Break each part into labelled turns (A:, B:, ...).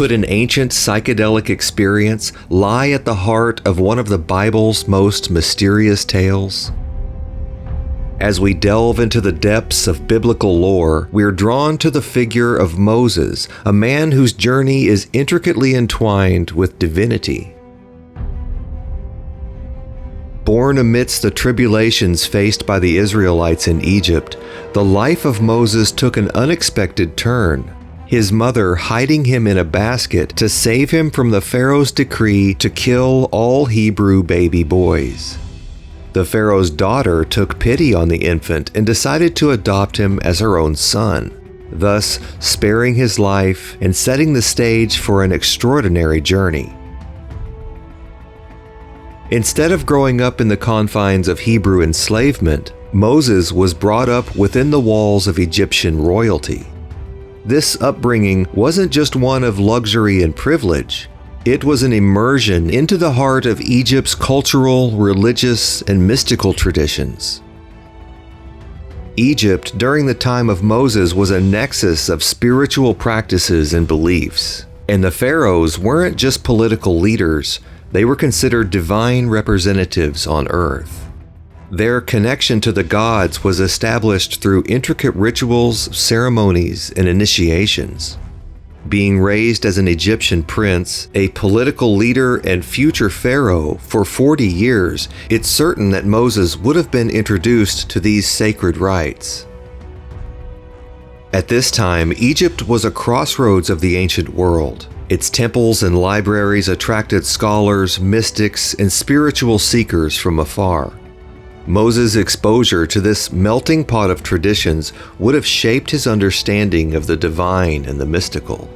A: Could an ancient psychedelic experience lie at the heart of one of the Bible's most mysterious tales? As we delve into the depths of biblical lore, we are drawn to the figure of Moses, a man whose journey is intricately entwined with divinity. Born amidst the tribulations faced by the Israelites in Egypt, the life of Moses took an unexpected turn, his mother hiding him in a basket to save him from the Pharaoh's decree to kill all Hebrew baby boys. The Pharaoh's daughter took pity on the infant and decided to adopt him as her own son, thus sparing his life and setting the stage for an extraordinary journey. Instead of growing up in the confines of Hebrew enslavement, Moses was brought up within the walls of Egyptian royalty. This upbringing wasn't just one of luxury and privilege. It was an immersion into the heart of Egypt's cultural, religious, and mystical traditions. Egypt, during the time of Moses, was a nexus of spiritual practices and beliefs. And the pharaohs weren't just political leaders, they were considered divine representatives on earth. Their connection to the gods was established through intricate rituals, ceremonies, and initiations. Being raised as an Egyptian prince, a political leader, and future pharaoh for 40 years, it's certain that Moses would have been introduced to these sacred rites. At this time, Egypt was a crossroads of the ancient world. Its temples and libraries attracted scholars, mystics, and spiritual seekers from afar. Moses' exposure to this melting pot of traditions would have shaped his understanding of the divine and the mystical.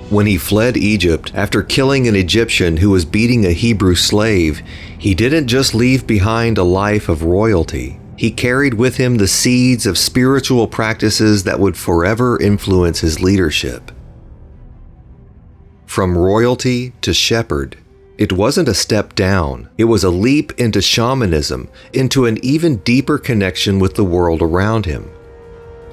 A: When he fled Egypt after killing an Egyptian who was beating a Hebrew slave, he didn't just leave behind a life of royalty. He carried with him the seeds of spiritual practices that would forever influence his leadership. From royalty to shepherd, it wasn't a step down, it was a leap into shamanism, into an even deeper connection with the world around him.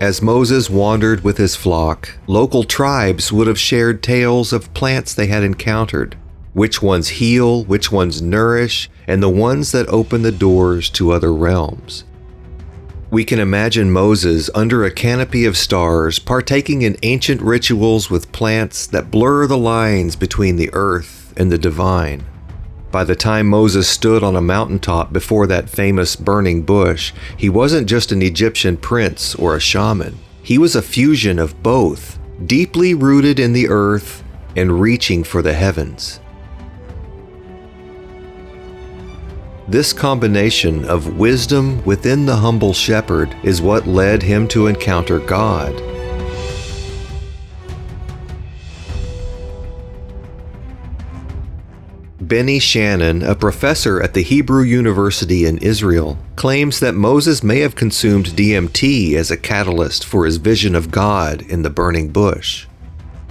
A: As Moses wandered with his flock, local tribes would have shared tales of plants they had encountered, which ones heal, which ones nourish, and the ones that open the doors to other realms. We can imagine Moses under a canopy of stars partaking in ancient rituals with plants that blur the lines between the earth and the divine. By the time Moses stood on a mountaintop before that famous burning bush, he wasn't just an Egyptian prince or a shaman. He was a fusion of both, deeply rooted in the earth and reaching for the heavens. This combination of wisdom within the humble shepherd is what led him to encounter God. Benny Shannon, a professor at the Hebrew University in Israel, claims that Moses may have consumed DMT as a catalyst for his vision of God in the burning bush.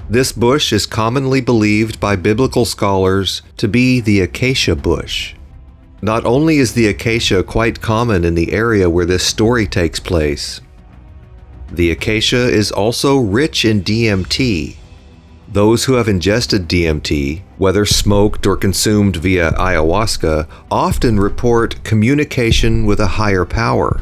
A: This bush is commonly believed by biblical scholars to be the acacia bush. Not only is the acacia quite common in the area where this story takes place, the acacia is also rich in DMT. Those who have ingested DMT, whether smoked or consumed via ayahuasca, often report communication with a higher power.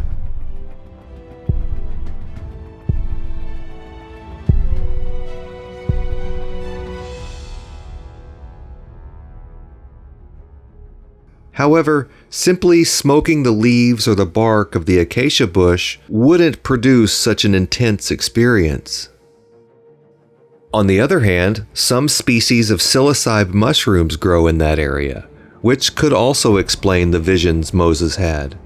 A: However, simply smoking the leaves or the bark of the acacia bush wouldn't produce such an intense experience. On the other hand, some species of psilocybe mushrooms grow in that area, which could also explain the visions Moses had.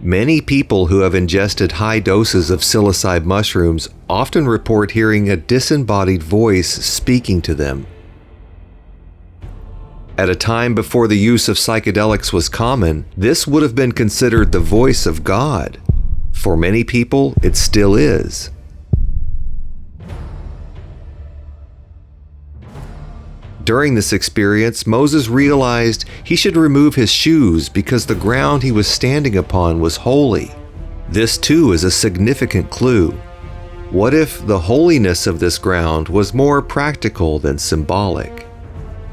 A: Many people who have ingested high doses of psilocybe mushrooms often report hearing a disembodied voice speaking to them. At a time before the use of psychedelics was common, this would have been considered the voice of God. For many people, it still is. During this experience, Moses realized he should remove his shoes because the ground he was standing upon was holy. This too is a significant clue. What if the holiness of this ground was more practical than symbolic?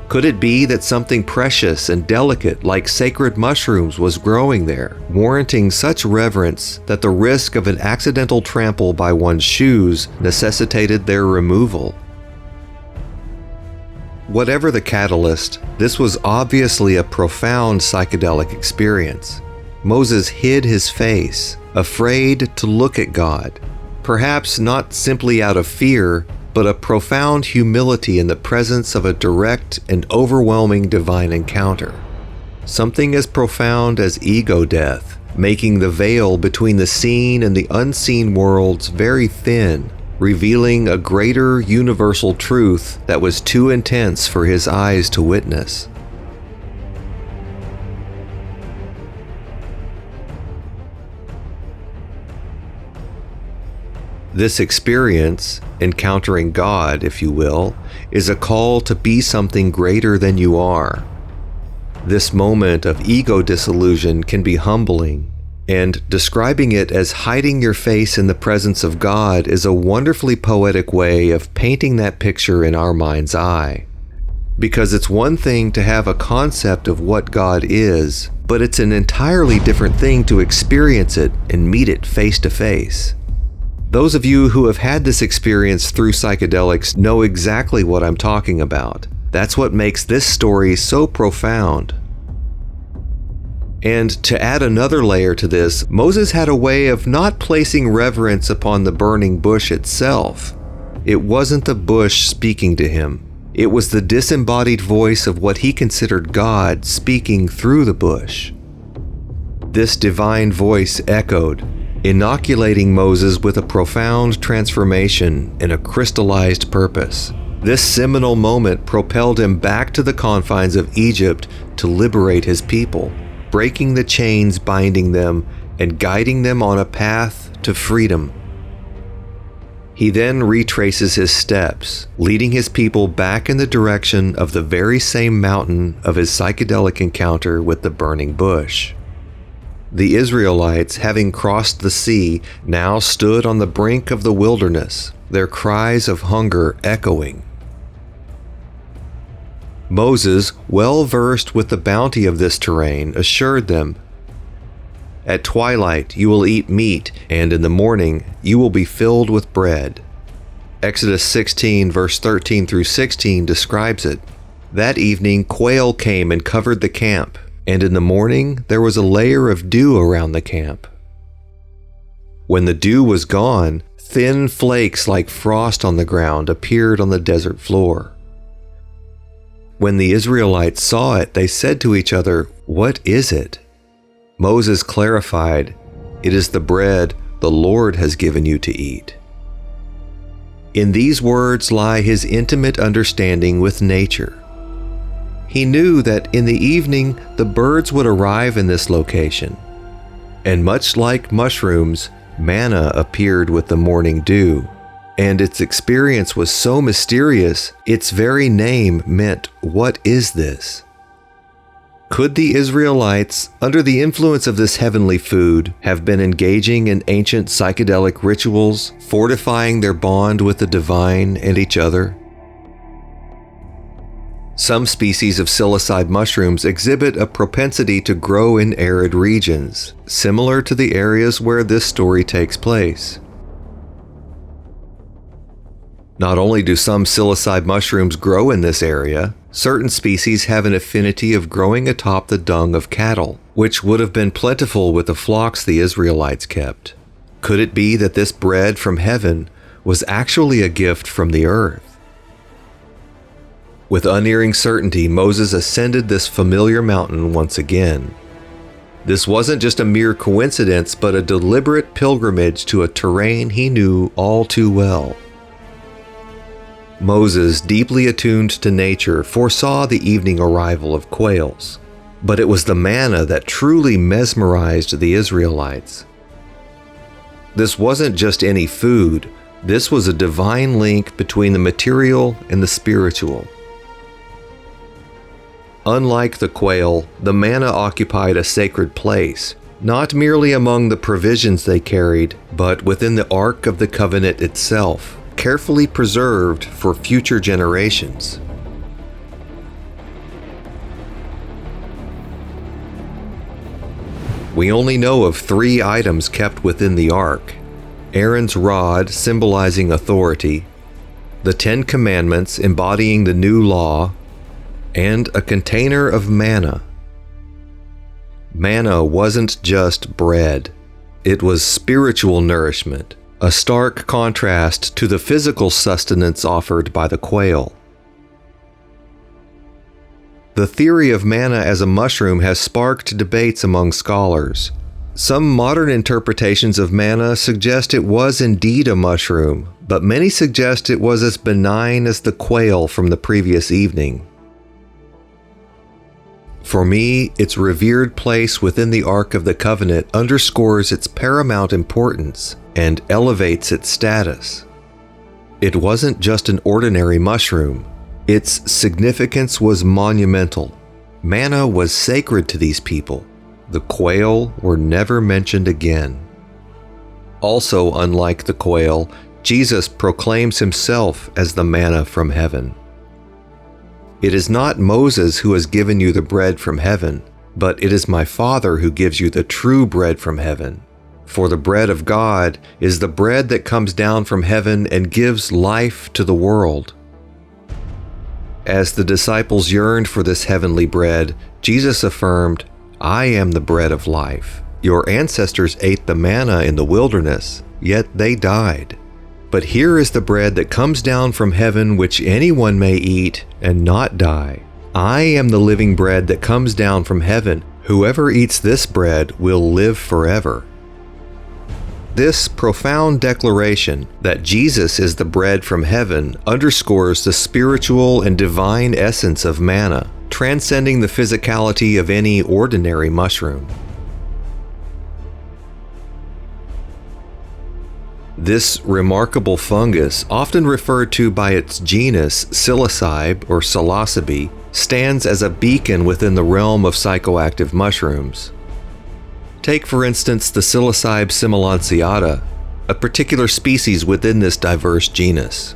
A: Could it be that something precious and delicate like sacred mushrooms was growing there, warranting such reverence that the risk of an accidental trample by one's shoes necessitated their removal? Whatever the catalyst, this was obviously a profound psychedelic experience. Moses hid his face, afraid to look at God, perhaps not simply out of fear, but a profound humility in the presence of a direct and overwhelming divine encounter. Something as profound as ego death, making the veil between the seen and the unseen worlds very thin, revealing a greater universal truth that was too intense for his eyes to witness. This experience, encountering God, if you will, is a call to be something greater than you are. This moment of ego disillusion can be humbling, and describing it as hiding your face in the presence of God is a wonderfully poetic way of painting that picture in our mind's eye. Because it's one thing to have a concept of what God is, but it's an entirely different thing to experience it and meet it face to face. Those of you who have had this experience through psychedelics know exactly what I'm talking about. That's what makes this story so profound. And to add another layer to this, Moses had a way of not placing reverence upon the burning bush itself. It wasn't the bush speaking to him. It was the disembodied voice of what he considered God speaking through the bush. This divine voice echoed, inoculating Moses with a profound transformation and a crystallized purpose. This seminal moment propelled him back to the confines of Egypt to liberate his people, breaking the chains binding them and guiding them on a path to freedom. He then retraces his steps, leading his people back in the direction of the very same mountain of his psychedelic encounter with the burning bush. The Israelites, having crossed the sea, now stood on the brink of the wilderness, their cries of hunger echoing. Moses, well versed with the bounty of this terrain, assured them, "At twilight you will eat meat, and in the morning you will be filled with bread." Exodus 16 verse 13 through 16 describes it. That evening quail came and covered the camp, and in the morning there was a layer of dew around the camp. When the dew was gone, thin flakes like frost on the ground appeared on the desert floor. When the Israelites saw it, they said to each other, "What is it?" Moses clarified, "It is the bread the Lord has given you to eat." In these words lie his intimate understanding with nature. He knew that in the evening the birds would arrive in this location, and much like mushrooms, manna appeared with the morning dew, and its experience was so mysterious, its very name meant, "What is this?" Could the Israelites, under the influence of this heavenly food, have been engaging in ancient psychedelic rituals, fortifying their bond with the divine and each other? Some species of psilocybe mushrooms exhibit a propensity to grow in arid regions, similar to the areas where this story takes place. Not only do some psilocybe mushrooms grow in this area, certain species have an affinity of growing atop the dung of cattle, which would have been plentiful with the flocks the Israelites kept. Could it be that this bread from heaven was actually a gift from the earth? With unerring certainty, Moses ascended this familiar mountain once again. This wasn't just a mere coincidence, but a deliberate pilgrimage to a terrain he knew all too well. Moses, deeply attuned to nature, foresaw the evening arrival of quails, but it was the manna that truly mesmerized the Israelites. This wasn't just any food, this was a divine link between the material and the spiritual. Unlike the quail, the manna occupied a sacred place, not merely among the provisions they carried, but within the Ark of the Covenant itself, carefully preserved for future generations. We only know of 3 items kept within the Ark: Aaron's rod, symbolizing authority, the 10 Commandments embodying the new law, and a container of manna. Manna wasn't just bread. It was spiritual nourishment, a stark contrast to the physical sustenance offered by the quail. The theory of manna as a mushroom has sparked debates among scholars. Some modern interpretations of manna suggest it was indeed a mushroom, but many suggest it was as benign as the quail from the previous evening. For me, its revered place within the Ark of the Covenant underscores its paramount importance and elevates its status. It wasn't just an ordinary mushroom. Its significance was monumental. Manna was sacred to these people. The quail were never mentioned again. Also, unlike the quail, Jesus proclaims himself as the manna from heaven. It is not Moses who has given you the bread from heaven, but it is my Father who gives you the true bread from heaven. For the bread of God is the bread that comes down from heaven and gives life to the world. As the disciples yearned for this heavenly bread, Jesus affirmed, "I am the bread of life. Your ancestors ate the manna in the wilderness, yet they died. But here is the bread that comes down from heaven, which anyone may eat and not die. I am the living bread that comes down from heaven. Whoever eats this bread will live forever." This profound declaration that Jesus is the bread from heaven underscores the spiritual and divine essence of manna, transcending the physicality of any ordinary mushroom. This remarkable fungus, often referred to by its genus psilocybe or psilocybe, stands as a beacon within the realm of psychoactive mushrooms. Take, for instance, the psilocybe similanciata, a particular species within this diverse genus.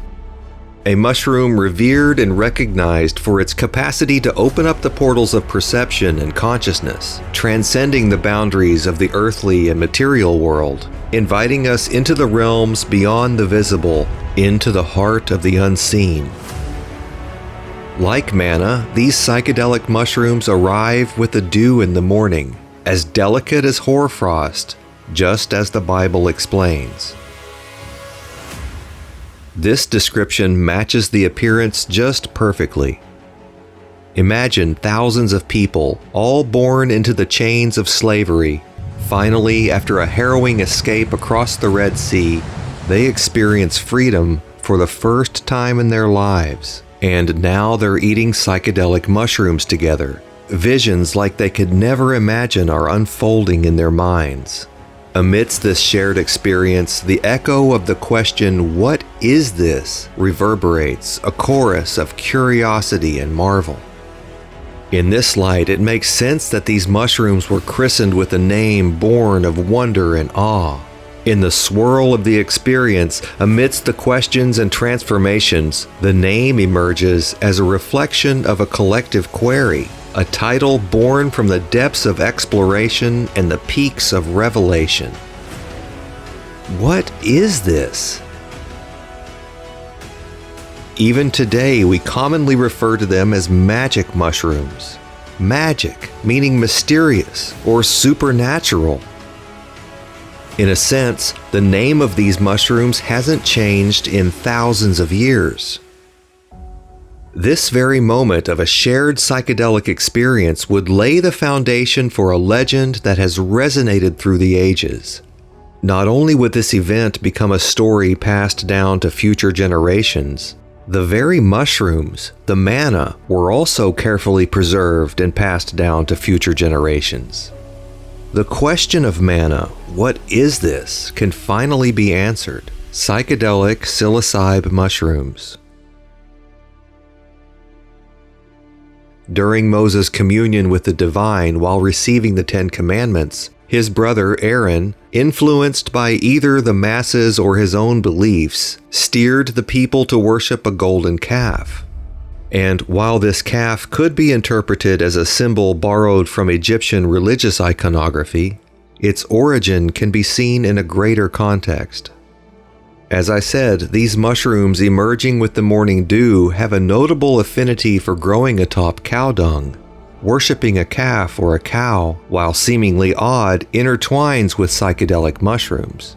A: A mushroom revered and recognized for its capacity to open up the portals of perception and consciousness, transcending the boundaries of the earthly and material world, inviting us into the realms beyond the visible, into the heart of the unseen. Like manna, these psychedelic mushrooms arrive with the dew in the morning, as delicate as hoarfrost, just as the Bible explains. This description matches the appearance just perfectly. Imagine thousands of people, all born into the chains of slavery. Finally, after a harrowing escape across the Red Sea, they experience freedom for the first time in their lives. And now they're eating psychedelic mushrooms together. Visions like they could never imagine are unfolding in their minds. Amidst this shared experience, the echo of the question, "What is this?" reverberates, a chorus of curiosity and marvel. In this light, it makes sense that these mushrooms were christened with a name born of wonder and awe. In the swirl of the experience, amidst the questions and transformations, the name emerges as a reflection of a collective query, a title born from the depths of exploration and the peaks of revelation. What is this? Even today, we commonly refer to them as magic mushrooms. Magic, meaning mysterious or supernatural. In a sense, the name of these mushrooms hasn't changed in thousands of years. This very moment of a shared psychedelic experience would lay the foundation for a legend that has resonated through the ages. Not only would this event become a story passed down to future generations, the very mushrooms, the manna, were also carefully preserved and passed down to future generations. The question of manna, what is this, can finally be answered. Psychedelic psilocybe mushrooms. During Moses' communion with the divine while receiving the 10 Commandments, His brother Aaron, influenced by either the masses or his own beliefs, steered the people to worship a golden calf. And while this calf could be interpreted as a symbol borrowed from Egyptian religious iconography, its origin can be seen in a greater context. As I said, these mushrooms emerging with the morning dew have a notable affinity for growing atop cow dung. Worshipping a calf or a cow, while seemingly odd, intertwines with psychedelic mushrooms.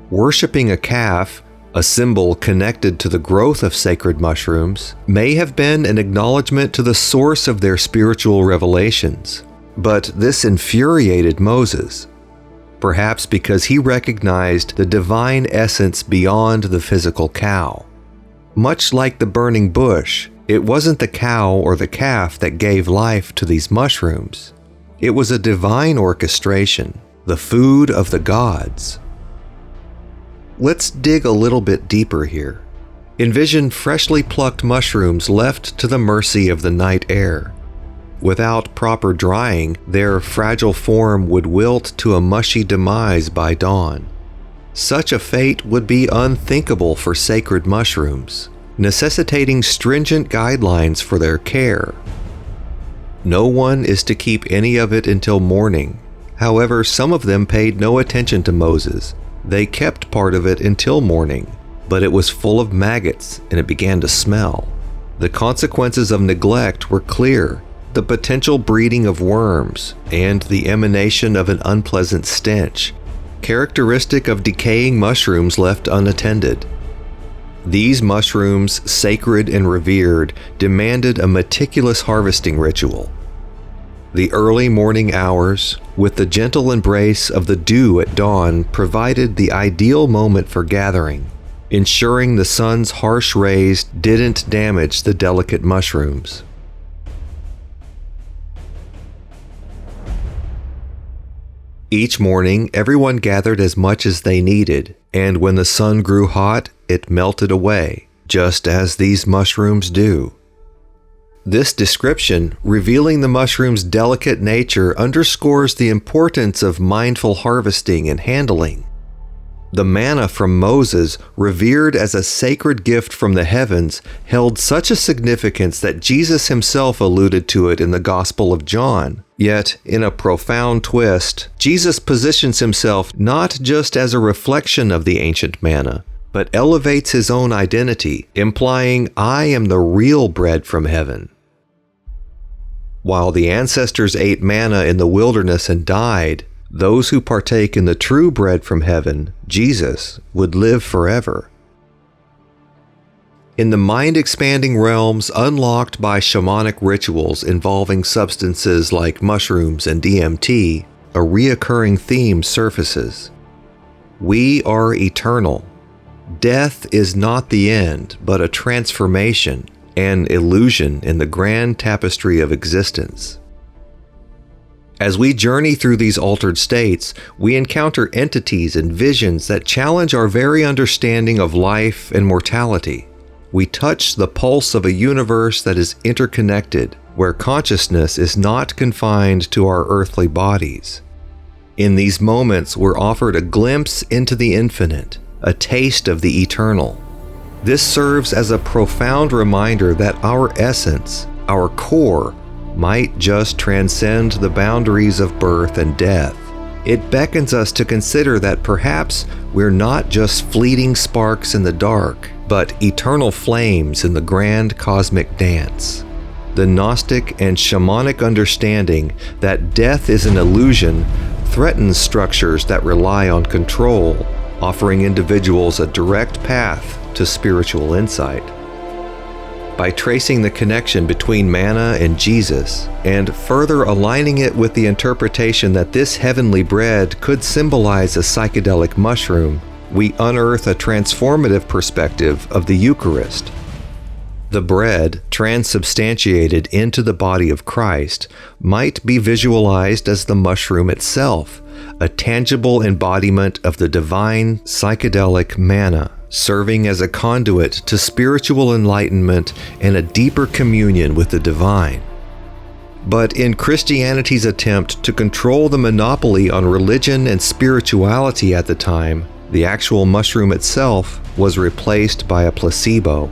A: Worshipping a calf, a symbol connected to the growth of sacred mushrooms, may have been an acknowledgement to the source of their spiritual revelations. But this infuriated Moses, perhaps because he recognized the divine essence beyond the physical cow. Much like the burning bush, it wasn't the cow or the calf that gave life to these mushrooms. It was a divine orchestration, the food of the gods. Let's dig a little bit deeper here. Envision freshly plucked mushrooms left to the mercy of the night air. Without proper drying, their fragile form would wilt to a mushy demise by dawn. Such a fate would be unthinkable for sacred mushrooms, necessitating stringent guidelines for their care. No one is to keep any of it until morning. However, some of them paid no attention to Moses. They kept part of it until morning, but it was full of maggots and it began to smell. The consequences of neglect were clear: the potential breeding of worms and the emanation of an unpleasant stench, characteristic of decaying mushrooms left unattended. These mushrooms, sacred and revered, demanded a meticulous harvesting ritual. The early morning hours, with the gentle embrace of the dew at dawn, provided the ideal moment for gathering, ensuring the sun's harsh rays didn't damage the delicate mushrooms. Each morning, everyone gathered as much as they needed, and when the sun grew hot, it melted away, just as these mushrooms do. This description, revealing the mushroom's delicate nature, underscores the importance of mindful harvesting and handling. The manna from Moses, revered as a sacred gift from the heavens, held such a significance that Jesus himself alluded to it in the Gospel of John. Yet, in a profound twist, Jesus positions himself not just as a reflection of the ancient manna, but elevates his own identity, implying, "I am the real bread from heaven." While the ancestors ate manna in the wilderness and died, those who partake in the true bread from heaven, Jesus, would live forever. In the mind-expanding realms unlocked by shamanic rituals involving substances like mushrooms and DMT, a reoccurring theme surfaces. We are eternal. Death is not the end, but a transformation, an illusion in the grand tapestry of existence. As we journey through these altered states, we encounter entities and visions that challenge our very understanding of life and mortality. We touch the pulse of a universe that is interconnected, where consciousness is not confined to our earthly bodies. In these moments, we're offered a glimpse into the infinite, a taste of the eternal. This serves as a profound reminder that our essence, our core, might just transcend the boundaries of birth and death. It beckons us to consider that perhaps we're not just fleeting sparks in the dark, but eternal flames in the grand cosmic dance. The Gnostic and shamanic understanding that death is an illusion threatens structures that rely on control, offering individuals a direct path to spiritual insight. By tracing the connection between manna and Jesus, and further aligning it with the interpretation that this heavenly bread could symbolize a psychedelic mushroom, we unearth a transformative perspective of the Eucharist. The bread, transubstantiated into the body of Christ, might be visualized as the mushroom itself, a tangible embodiment of the divine psychedelic manna, serving as a conduit to spiritual enlightenment and a deeper communion with the divine. But in Christianity's attempt to control the monopoly on religion and spirituality at the time, the actual mushroom itself was replaced by a placebo.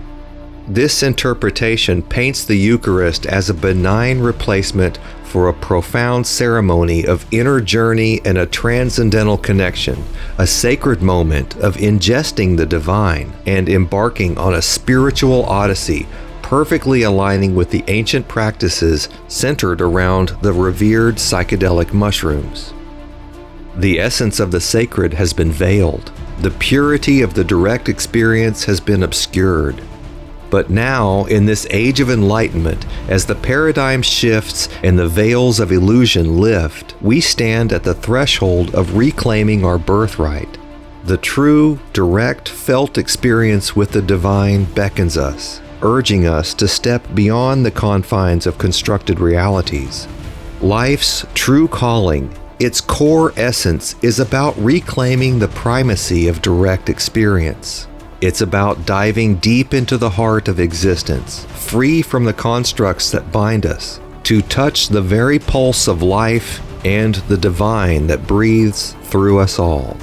A: This interpretation paints the Eucharist as a benign replacement for a profound ceremony of inner journey and a transcendental connection, a sacred moment of ingesting the divine and embarking on a spiritual odyssey, perfectly aligning with the ancient practices centered around the revered psychedelic mushrooms. The essence of the sacred has been veiled. The purity of the direct experience has been obscured. But now, in this age of enlightenment, as the paradigm shifts and the veils of illusion lift, we stand at the threshold of reclaiming our birthright. The true, direct, felt experience with the divine beckons us, urging us to step beyond the confines of constructed realities. Life's true calling, its core essence, is about reclaiming the primacy of direct experience. It's about diving deep into the heart of existence, free from the constructs that bind us, to touch the very pulse of life and the divine that breathes through us all.